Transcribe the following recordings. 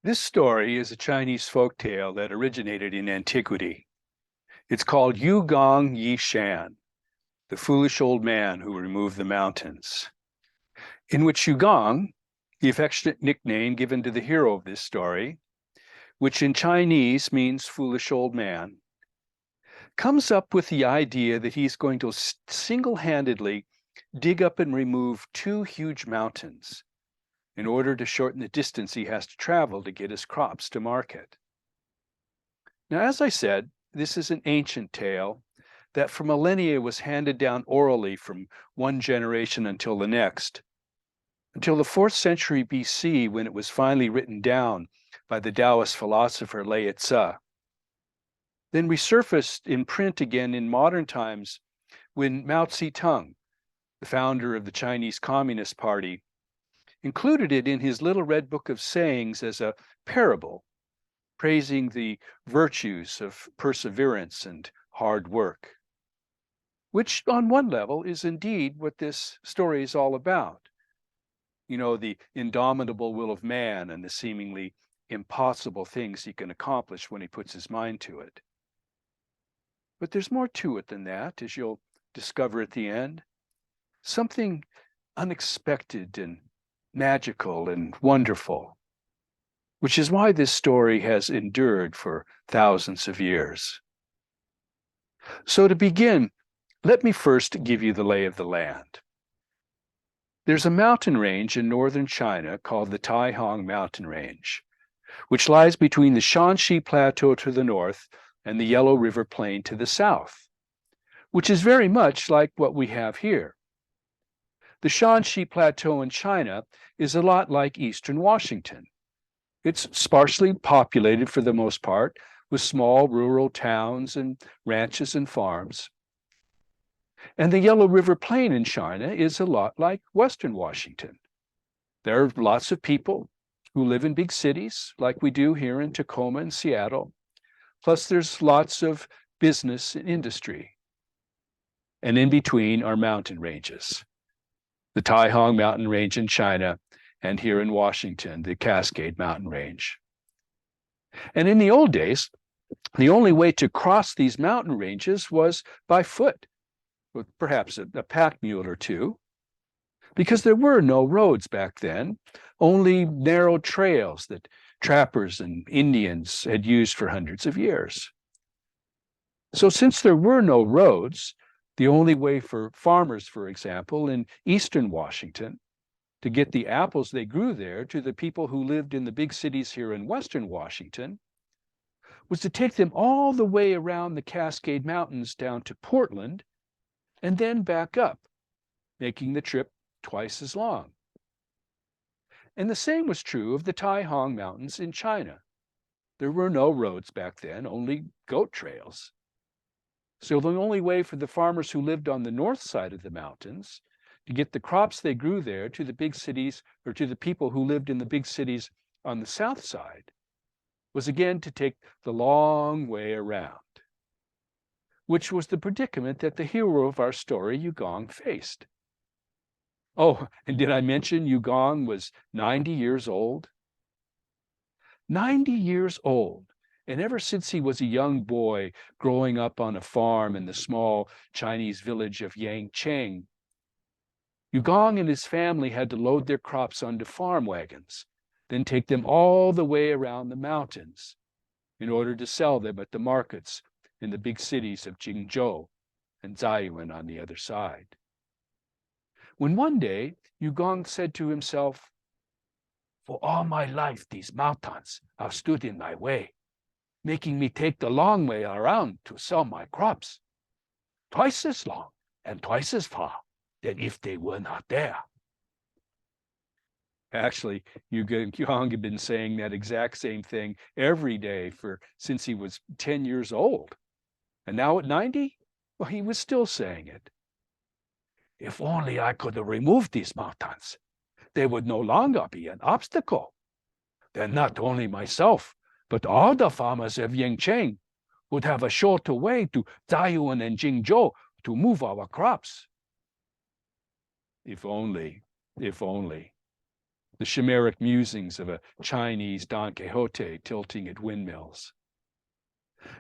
This story is a Chinese folk tale that originated in antiquity. It's called Gong Yi Shan, the foolish old man who removed the mountains, in which Gong, the affectionate nickname given to the hero of this story, which in Chinese means foolish old man, comes up with the idea that he's going to single-handedly dig up and remove two huge mountains in order to shorten the distance he has to travel to get his crops to market. Now, as I said, this is an ancient tale that for millennia was handed down orally from one generation until the next, until the 4th century BC, when it was finally written down by the Taoist philosopher Lei Tzu. Then resurfaced in print again in modern times when Mao Zedong, the founder of the Chinese Communist Party, included it in his little red book of sayings as a parable, praising the virtues of perseverance and hard work, which on one level is indeed what this story is all about. You know, the indomitable will of man and the seemingly impossible things he can accomplish when he puts his mind to it. But there's more to it than that, as you'll discover at the end. Something unexpected and magical and wonderful, which is why this story has endured for thousands of years. So to begin, let me first give you the lay of the land. There's a mountain range in northern China called the Taihang Mountain Range, which lies between the Shanxi Plateau to the north and the Yellow River Plain to the south, which is very much like what we have here. The Shanxi Plateau in China is a lot like eastern Washington. It's sparsely populated for the most part, with small rural towns and ranches and farms. And the Yellow River Plain in China is a lot like Western Washington. There are lots of people who live in big cities, like we do here in Tacoma and Seattle. Plus, there's lots of business and industry. And in between are mountain ranges. The Taihang Mountain Range in China, and here in Washington, the Cascade Mountain Range. And in the old days, the only way to cross these mountain ranges was by foot, with perhaps a pack mule or two, because there were no roads back then, only narrow trails that trappers and Indians had used for hundreds of years. So since there were no roads, the only way for farmers, for example, in eastern Washington, to get the apples they grew there to the people who lived in the big cities here in Western Washington was to take them all the way around the Cascade Mountains down to Portland and then back up, making the trip twice as long. And the same was true of the Taihang Mountains in China. There were no roads back then, only goat trails. So the only way for the farmers who lived on the north side of the mountains to get the crops they grew there to the big cities, or to the people who lived in the big cities on the south side, was again to take the long way around, which was the predicament that the hero of our story, Gong, faced. Oh, and did I mention Gong was 90 years old? 90 years old. And ever since he was a young boy growing up on a farm in the small Chinese village of Yangcheng, Gong and his family had to load their crops onto farm wagons, then take them all the way around the mountains in order to sell them at the markets in the big cities of Jingzhou and Zayuan on the other side. When one day Gong said to himself, "For all my life these mountains have stood in my way, making me take the long way around to sell my crops, twice as long and twice as far than if they were not there." Actually, Gong had been saying that exact same thing every day since he was 10 years old. And now at 90, well, he was still saying it. "If only I could remove these mountains, they would no longer be an obstacle. Then not only myself, but all the farmers of Yangcheng would have a shorter way to Zayuan and Jingzhou to move our crops." If only, if only. the chimeric musings of a Chinese Don Quixote tilting at windmills.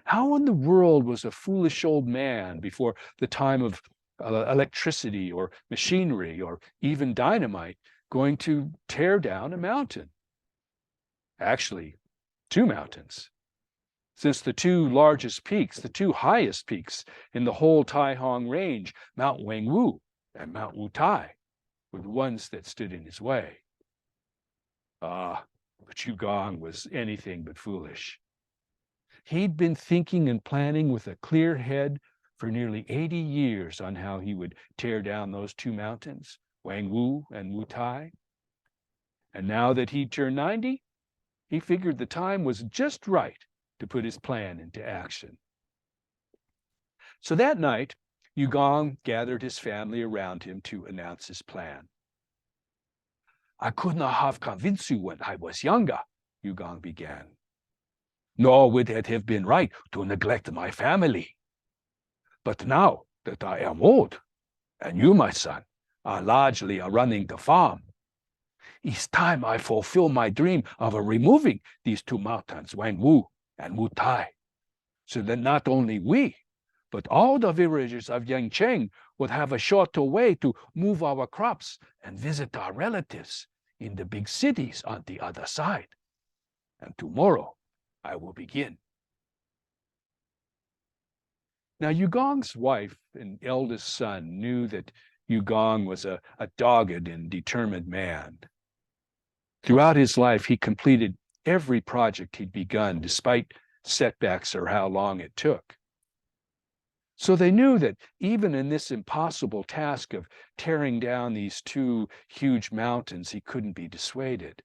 How in the world was a foolish old man before the time of electricity or machinery or even dynamite going to tear down a mountain? Actually, two mountains. Since the two largest peaks, the two highest peaks in the whole Taihong range, Mount Wangwu and Mount Wutai, were the ones that stood in his way. But Gong was anything but foolish. He'd been thinking and planning with a clear head for nearly 80 years on how he would tear down those two mountains, Wangwu and Wutai. And now that he'd turned 90, he figured the time was just right to put his plan into action. So that night, Gong gathered his family around him to announce his plan. I could not have convinced you when I was younger, Gong began. Nor would it have been right to neglect my family. But now that I am old, and you, my son, are largely running the farm, it's time I fulfill my dream of removing these two mountains, Wangwu and Wutai, so that not only we, but all the villagers of Yangcheng would have a shorter way to move our crops and visit our relatives in the big cities on the other side. And tomorrow, I will begin. Now, Gong's wife and eldest son knew that Gong was a dogged and determined man. Throughout his life, he completed every project he'd begun, despite setbacks or how long it took. So they knew that even in this impossible task of tearing down these two huge mountains, he couldn't be dissuaded.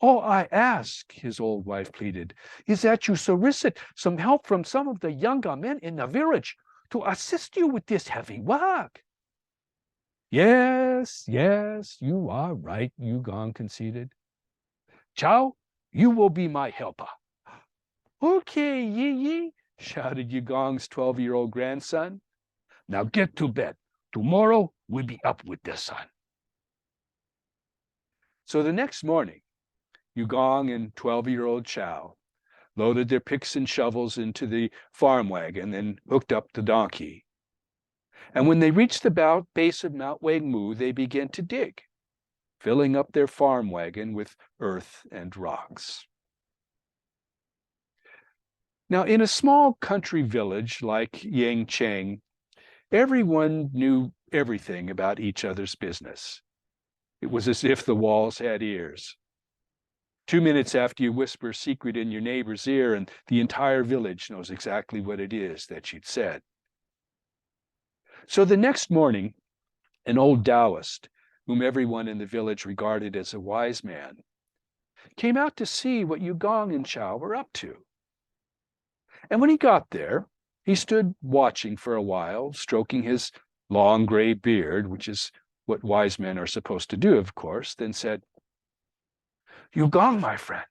All I ask, his old wife pleaded, is that you solicit some help from some of the younger men in the village to assist you with this heavy work. Yes, you are right, Gong conceded. Chow, you will be my helper. Okay, Yi, shouted Gong's 12-year-old grandson. Now get to bed. Tomorrow we'll be up with the sun. So the next morning, Gong and 12-year-old Chow loaded their picks and shovels into the farm wagon and hooked up the donkey. And when they reached the base of Mount Wangmu, they began to dig, filling up their farm wagon with earth and rocks. Now, in a small country village like Yangcheng, everyone knew everything about each other's business. It was as if the walls had ears. 2 minutes after you whisper a secret in your neighbor's ear, and the entire village knows exactly what it is that you'd said. So the next morning, an old Taoist, whom everyone in the village regarded as a wise man, came out to see what Gong and Chow were up to. And when he got there, he stood watching for a while, stroking his long gray beard, which is what wise men are supposed to do, of course, then said, Gong, my friend,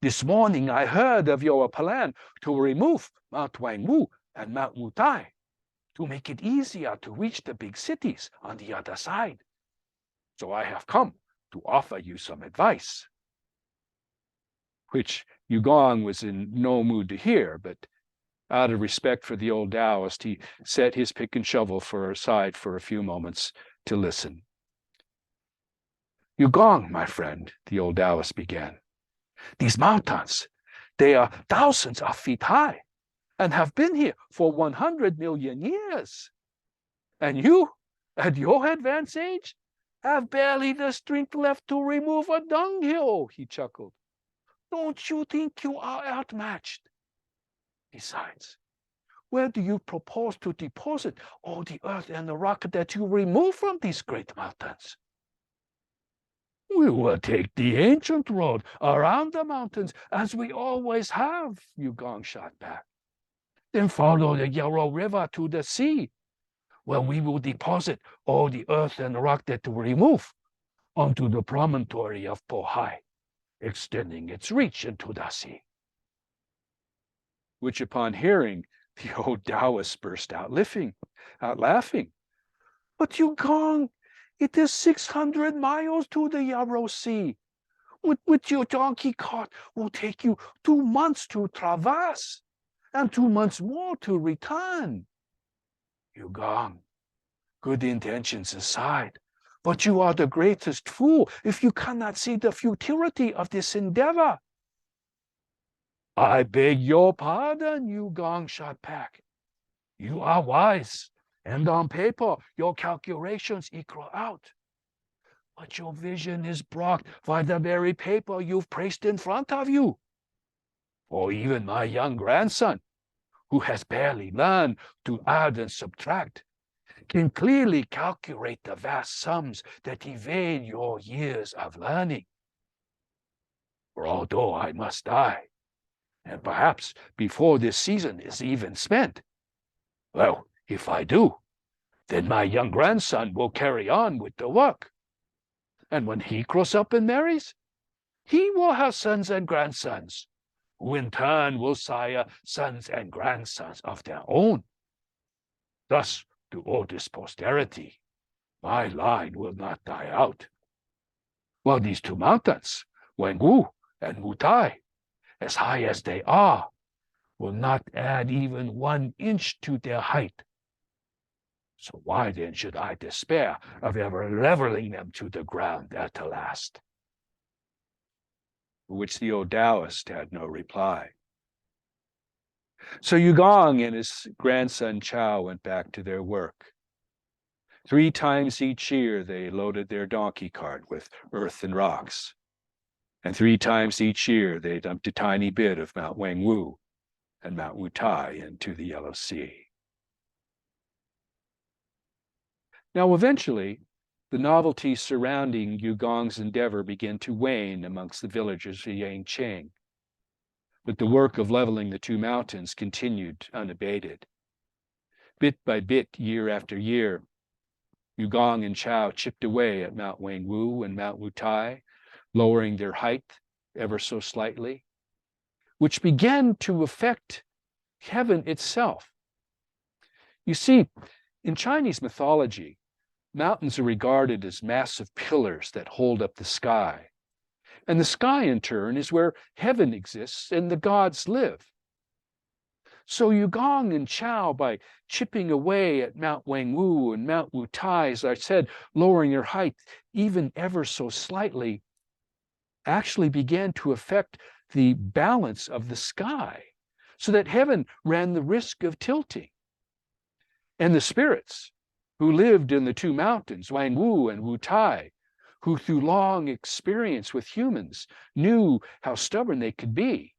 this morning I heard of your plan to remove Mount Wangwu and Mount Wutai to make it easier to reach the big cities on the other side. So I have come to offer you some advice. Which Gong was in no mood to hear, but out of respect for the old Taoist, he set his pick and shovel aside for a few moments to listen. Gong, my friend, the old Taoist began, these mountains, they are thousands of feet high and have been here for 100 million years. And you, at your advanced age, have barely the strength left to remove a dunghill, he chuckled. Don't you think you are outmatched? Besides, where do you propose to deposit all the earth and the rock that you remove from these great mountains? We will take the ancient road around the mountains, as we always have, Gong shot back. Then follow the Yarrow River to the sea, where we will deposit all the earth and rock that we remove onto the promontory of Pohai, extending its reach into the sea. Which, upon hearing, the old Taoist burst out laughing. But Gong, It is 600 miles to the Yarrow Sea. With your donkey cart will take you 2 months to traverse, and 2 months more to return. Yugong, good intentions aside, but you are the greatest fool if you cannot see the futility of this endeavor. I beg your pardon, Yugong shot back. You are wise, and on paper your calculations equal out. But your vision is blocked by the very paper you've placed in front of you. Or even my young grandson, who has barely learned to add and subtract, can clearly calculate the vast sums that evade your years of learning. For although I must die, and perhaps before this season is even spent, well, if I do, then my young grandson will carry on with the work. And when he grows up and marries, he will have sons and grandsons, who in turn will sire sons and grandsons of their own. Thus, to all this posterity, my line will not die out. While these two mountains, Wengwu and Wutai, as high as they are, will not add even 1 inch to their height. So why then should I despair of ever leveling them to the ground at the last? For which the old Taoist had no reply. So Yugong and his grandson Chao went back to their work. 3 times each year they loaded their donkey cart with earth and rocks. And 3 times each year they dumped a tiny bit of Mount Wengwu and Mount Wutai into the Yellow Sea. Now, eventually, the novelty surrounding Yugong's endeavor began to wane amongst the villagers of Yangcheng. But the work of leveling the 2 mountains continued unabated. Bit by bit, year after year, Yugong and Chao chipped away at Mount Wengwu and Mount Wutai, lowering their height ever so slightly, which began to affect heaven itself. You see, in Chinese mythology, mountains are regarded as massive pillars that hold up the sky. And the sky, in turn, is where heaven exists and the gods live. So Yugong and Chao, by chipping away at Mount Wengwu and Mount Wutai, as I said, lowering their height even ever so slightly, actually began to affect the balance of the sky, so that heaven ran the risk of tilting. And the spirits who lived in the 2 mountains, Wengwu and Wutai, who through long experience with humans knew how stubborn they could be,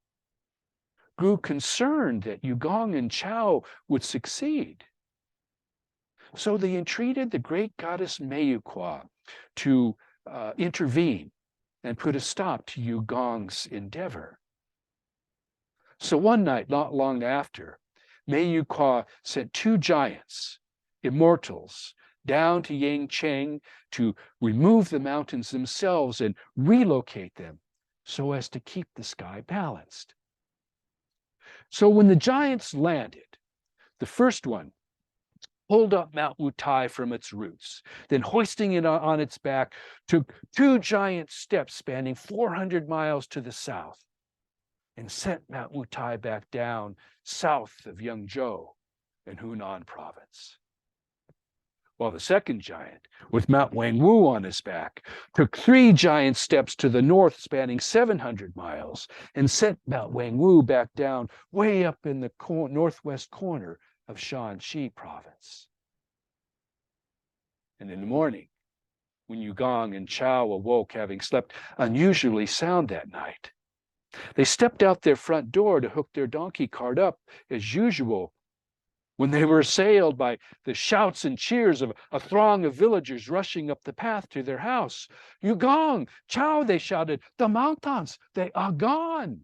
grew concerned that Yugong and Chao would succeed. So they entreated the great goddess Meiyuqua to intervene and put a stop to Yugong's endeavor. So one night, not long after, Meiyuqua sent 2 giants, immortals, down to Yangcheng to remove the mountains themselves and relocate them so as to keep the sky balanced. So when the giants landed, the first one pulled up Mount Wutai from its roots, then hoisting it on its back, took 2 giant steps spanning 400 miles to the south and sent Mount Wutai back down south of Yangzhou in Hunan province. While the second giant, with Mount Wengwu on his back, took 3 giant steps to the north spanning 700 miles and sent Mount Wengwu back down way up in the northwest corner of Shanxi province. And in the morning, when Yugong and Chao awoke, having slept unusually sound that night, they stepped out their front door to hook their donkey cart up as usual, when they were assailed by the shouts and cheers of a throng of villagers rushing up the path to their house. Yugong, Chao, they shouted, the mountains, they are gone.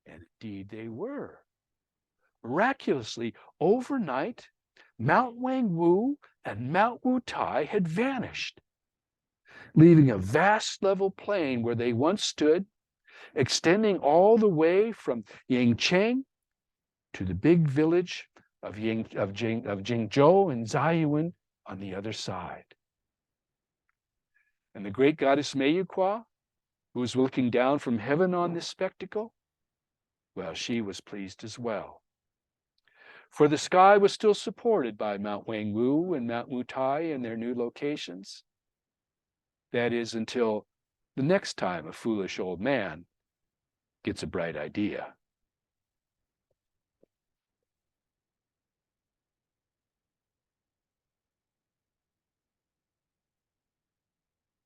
And indeed they were. Miraculously, overnight, Mount Wengwu and Mount Wutai had vanished, leaving a vast level plain where they once stood, extending all the way from Yangcheng to the big village of Jingzhou and Zhaiyuan on the other side. And the great goddess Meyuqua, who was looking down from heaven on this spectacle, well, she was pleased as well. For the sky was still supported by Mount Wangwu and Mount Wutai in their new locations. That is, until the next time a foolish old man gets a bright idea.